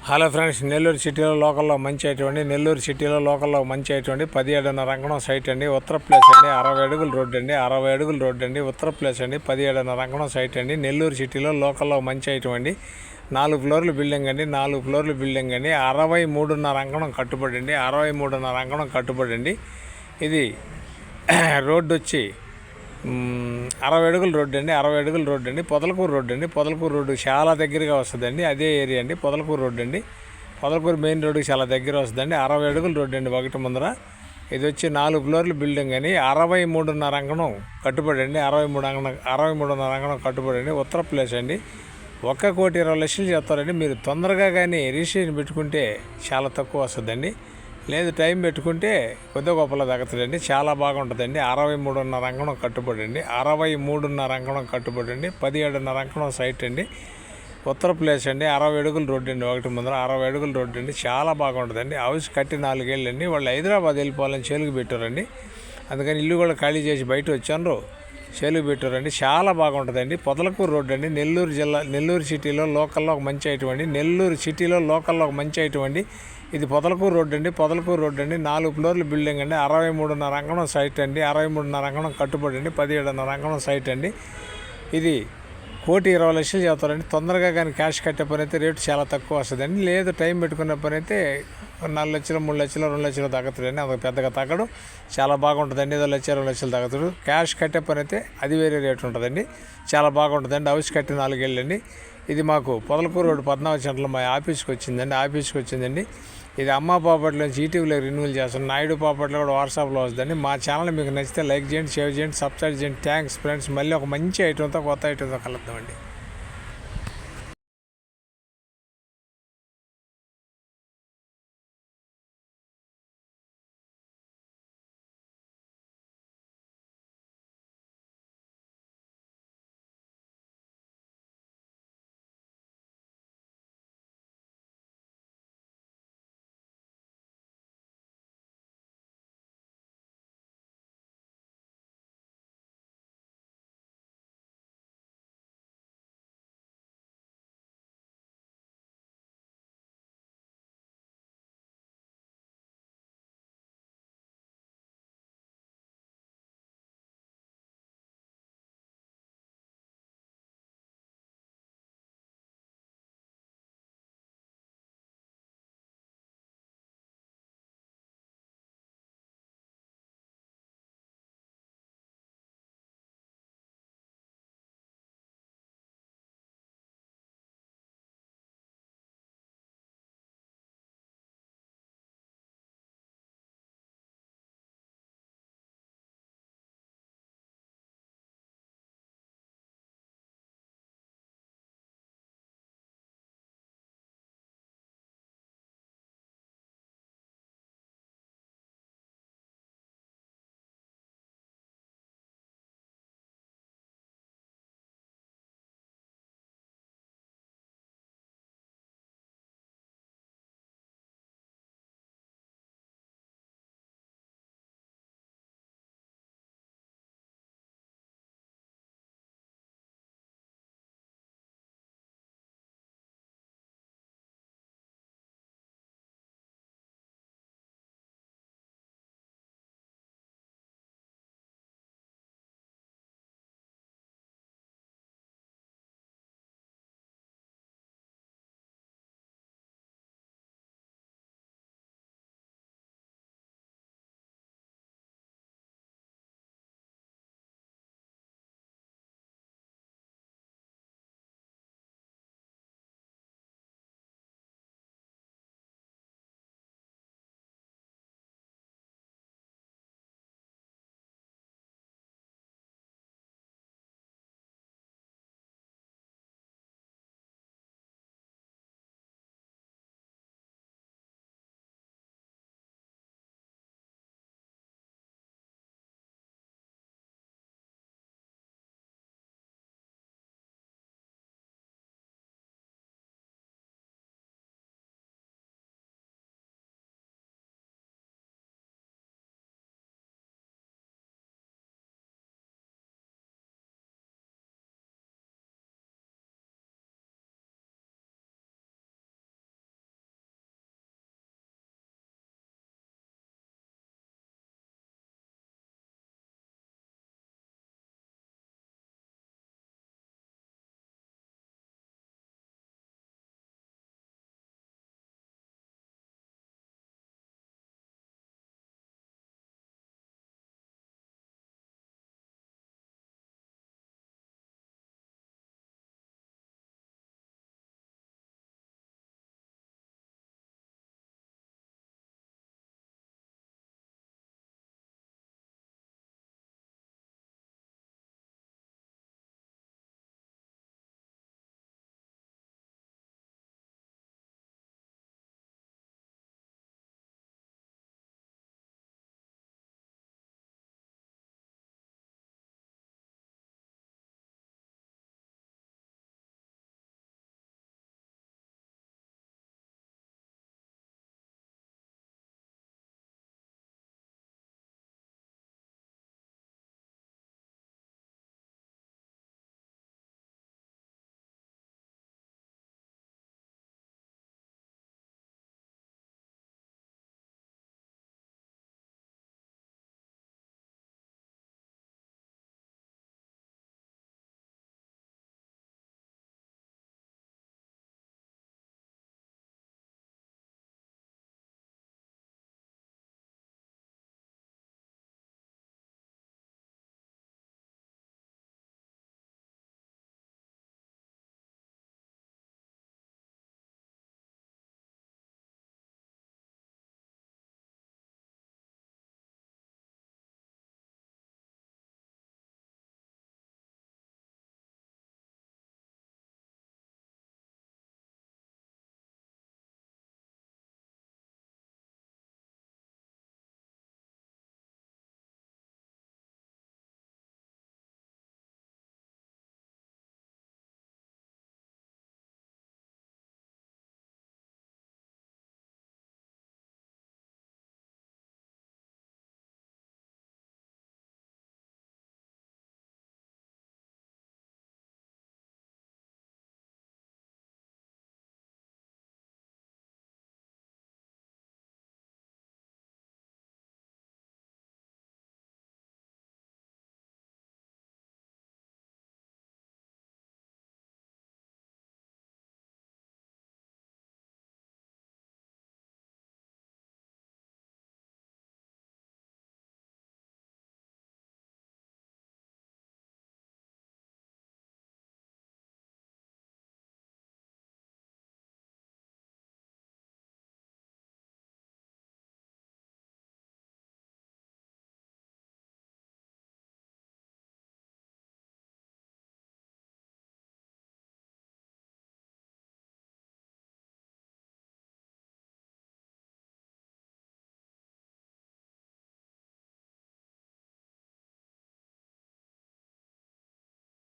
Hello friends, Nellore సిటీలో లోకల్లో మంచి అటువంటి 17.5 అంకణం సైట్ అండి. ఉత్తర ప్లేస్ అండి. 60 అడుగుల రోడ్డు అండి. ఉత్తర ప్లేస్ అండి. 17.5 అంకణం సైట్ అండి. నెల్లూరు సిటీలో లోకల్లో మంచి అటువంటి 4 ఫ్లోర్ల బిల్డింగ్ అండి. 63.5 అంకణం కట్టుబడి అండి. ఇది రోడ్డు వచ్చి 60 అడుగుల రోడ్డు అండి. పొదలకూరు రోడ్డు చాలా దగ్గరగా వస్తుందండి. అదే ఏరియా అండి. పొదలకూరు మెయిన్ రోడ్డుకి చాలా దగ్గర వస్తుందండి. 60 అడుగుల రోడ్డు అండి. ఒకటి ముందర ఇది వచ్చి 4 ఫ్లోర్ల బిల్డింగ్ అని 63.5 అంకణం కట్టుబడి అండి. 63.5 అంకణం కట్టుబడి అండి. ఉత్తర ప్లేస్ అండి. 1,20,00,000 చెప్తారండి. మీరు తొందరగా కానీ రిజిస్ట్రేషన్ పెట్టుకుంటే చాలా తక్కువ వస్తుందండి. లేదు టైం పెట్టుకుంటే కొద్ది గొప్పలో తగ్గుతుందండి. చాలా బాగుంటుందండి. 63.5 అంకణం కట్టుబడి అండి. 17.5 అంకణం సైట్ అండి. ఉత్తర ప్లేస్ అండి. 60 అడుగుల రోడ్డు అండి. ఒకటి ముందర 60 అడుగుల రోడ్డు అండి. చాలా బాగుంటుందండి. హౌస్ కట్టి 4 ఏళ్ళు అండి. వాళ్ళు హైదరాబాద్ వెళ్ళిపోవాలని చేలుగు పెట్టారండి. అందుకని ఇల్లు కూడా ఖాళీ చేసి బయట వచ్చాను, చేలుగు పెట్టారండి. చాలా బాగుంటుందండి. పొదలకూరు రోడ్డు అండి. నెల్లూరు సిటీలో లోకల్లో ఒక మంచి ఐటమ్ అండి. ఇది పొదలకూరు రోడ్డు అండి. 4 ఫ్లోర్ల బిల్డింగ్ అండి. 63.5 అంకణం సైట్ అండి. 63.5 అంకణం కట్టుబడి అండి. 17.5 అంకణం సైట్ అండి. ఇది 1,20,00,000 చెప్తారండి. తొందరగా కానీ క్యాష్ కట్టే పని అయితే రేటు చాలా తక్కువ వస్తుందండి. లేదు టైం పెట్టుకునే పని అయితే 4 లక్షలు, 3 లక్షలు, 2 లక్షలు తగ్గుతుందండి. అది పెద్దగా తగ్గడు. చాలా బాగుంటుందండి. 1 లక్ష, 2 లక్షలు తగ్గుతాడు. క్యాష్ కట్టే పని అయితే అది వేరే రేటు ఉంటుందండి. చాలా బాగుంటుందండి. హౌస్ కట్టి 4 ఏళ్ళు అండి. ఇది మాకు పొదలకూరు రోడ్డు 14 సెంటర్లో మా ఆఫీస్కి వచ్చిందండి. ఇది అమ్మ ప్రాపర్టీ నుంచి ఈటీవీలో రిన్యూవల్ చేస్తున్నాను. నాయుడు ప్రాపర్టీలో కూడా వాట్సాప్లో వస్తుందండి. మా ఛానల్ మీకు నచ్చితే లైక్ చేయండి, షేర్ చేయండి, సబ్స్క్రైబ్ చేయండి. Thanks friends. మళ్ళీ ఒక మంచి ఐటమ్తో, కొత్త ఐటమ్తో కలుద్దామండి.